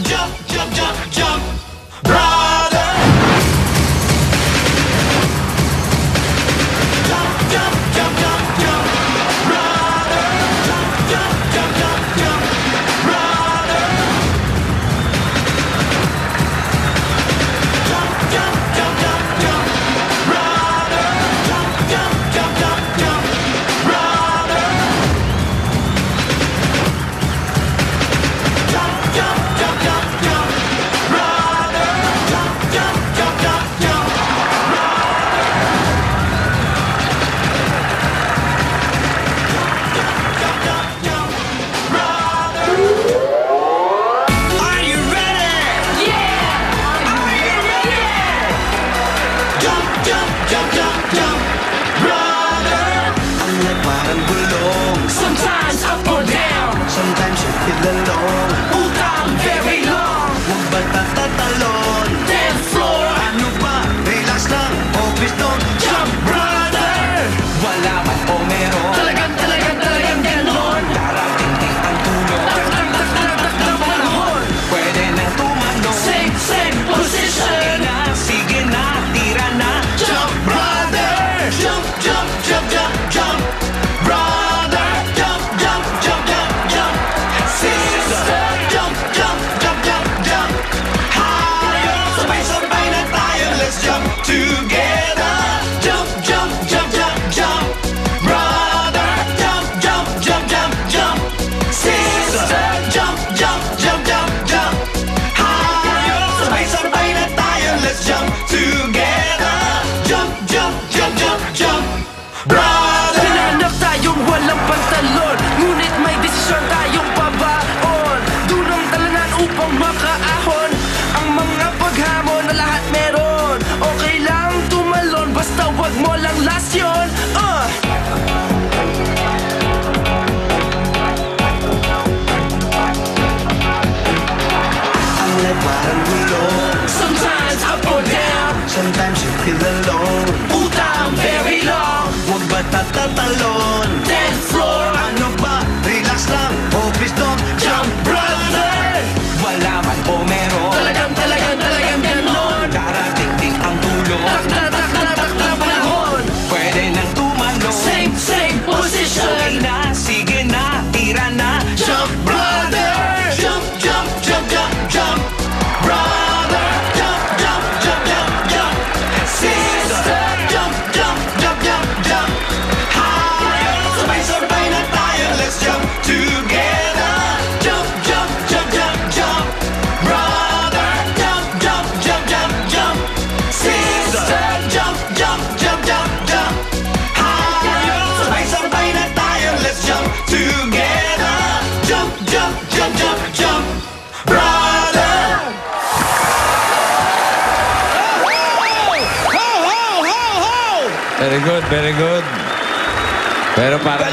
jump, jump, jump, jump, brother. Jump, jump, jump, jump, jump, brother. Jump, jump, jump, jump, jump, brother. Jump, jump, jump, jump, jump, brother. Jump, jump, jump, jump, jump, brother. Jump, jump, jump, jump, jump, brother. Jump, jump, jump, jump, jump, Are you ready? Yeah! Are you ready? Jump, jump, jump, jump, jump, brother. Ang parang gulong, Sometimes up or down, sometimes you feel alone. pull down very long. Huwag ba't tatalon? Dance floor, Ano ba? Relax lang, office doon. jump, brother. Wala man o meron, Talagang ganon. darating din ang tulong. Tak na panahon. Pwede na tumanong. Same position. Sige na, tira na. Jump, brother. Jump, jump, jump, jump, jump, brother. Jump, jump, jump, jump, jump, sister. Jump, jump, jump, jump, jump, higher. Sabay-sabay na tayo. Let's jump together. Jump, jump, jump, jump, jump, brother. Jump, jump, jump, jump, jump, sister. Jump, jump, jump, jump, jump, higher. Sabay-sabay na tayo. Let's jump together. Jump, jump, jump, jump, jump, brother. Pinanap tayong walang pantalon, ngunit may desisyon tayong pabaon. Durang dalanan upang makaahon ang mga paghamon na lahat meron. Okay lang tumalon, basta wag mo lang lasyon. Ang parang gulong, Sometimes up or down, sometimes you feel alone. pull down very long. Huwag ba't tatalon? Dance floor, Ano ba? Relax lang, office doon. jump, brother. Wala man o meron, Talagang ganon. darating din ang tulong. Tak na panahon. Pwede nang tumanong. Same position. Sige na, tira na. Jump, brother. Jump, jump, jump, jump, jump, brother. Jump, jump, jump, jump, jump, sister. Jump, jump, jump, jump, jump, higher. Sabay-sabay na tayo. Let's jump together. Jump, jump, jump, jump, jump, brother. Jump, jump, jump, jump, jump, sister. Jump, jump, jump, jump, jump, higher. Sabay-sabay na tayo. Let's jump together. Jump, jump, jump, jump, jump, brother. Very good, very good. Pero parang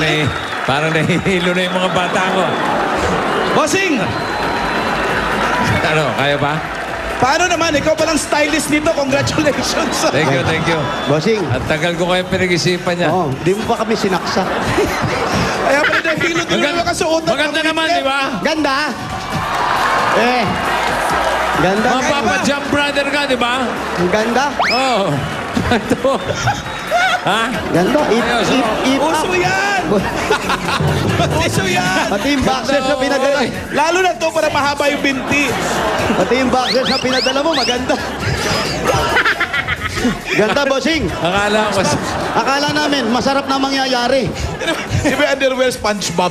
nahihilo na yung mga bata ko. Bossing, Ano, kaya pa? paano naman? Ikaw palang stylist nito. Congratulations. Thank you, thank you. Bossing, At tagal ko kayo pinag-isipan niya. di mo pa kami sinaksa. Kaya pala nahilo din naman kasuotan. Maganda naman, di ba? Ganda! Ganda. Mapapa-jump brother ka, di ba? Ang ganda. Oo. Ito. Ha? Ganda. Ayos, Ip up. Uso yan! Uso yan! Pati yung boxers na pinadala. Lalo na to para mahaba yung binti. Pati yung boxers na pinadala mo, maganda. Ganda, bossing. Akala namin, masarap na mangyayari. Di ba underwear SpongeBob?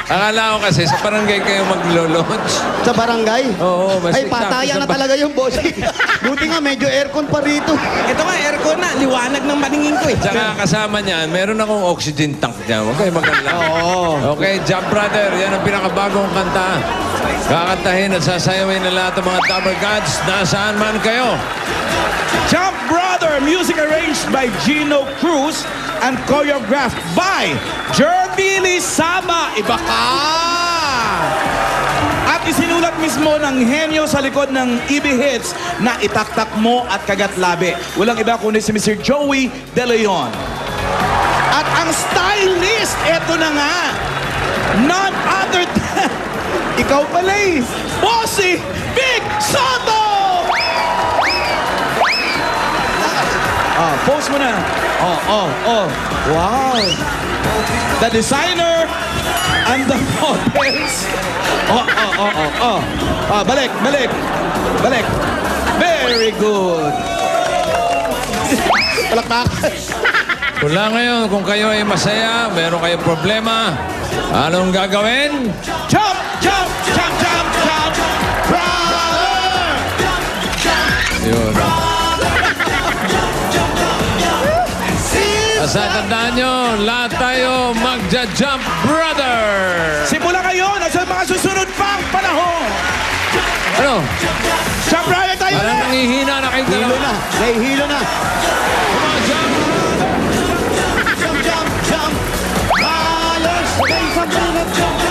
Akala ko kasi sa barangay kayo maglo-launch. Sa barangay? Oo, mas Ay, exact. patayan na talaga yung bossing. Buti nga, medyo aircon pa rito. Ito nga, aircon na. Liwanag ng paningin ko eh. Tsaka kasama niyan, meron akong oxygen tank niya. Huwag kayo mag-alala. Okay, Jump Brother, yan ang pinakabagong kanta. Kakantahin at sasayawin na lahat ng mga Double Gods. Nasaan man kayo? Jump Brother, music arranged by Gino Cruz and choreographed by Jeremy Lizama. Iba ka! At isinulat mismo ng henyo sa likod ng EB Hits na Itaktak Mo at Kagat Labi. Walang iba kundi si Mr. Joey De Leon. At ang stylist, eto na nga, none other than Ikaw pala eh. Bossy Big Soto! Post mo na. Wow. The designer and the models. Balik. Very good. Palakpak. Mula ngayon, kung kayo ay masaya, meron kayong problema, anong gagawin? Jump, jump, jump, jump, jump. Brother! Yun. Basta tandaan nyo, lahat tayo magja-jump, brother! Simula ngayon at sa mga susunod pang panahon. Ano? Jump brother tayo Parang ulit. nangihina na kayong Hilo dalawa. na. Nahihilo na. Come on, jump! Jump, jump, jump. Ayos. Sabay, sabay na jump.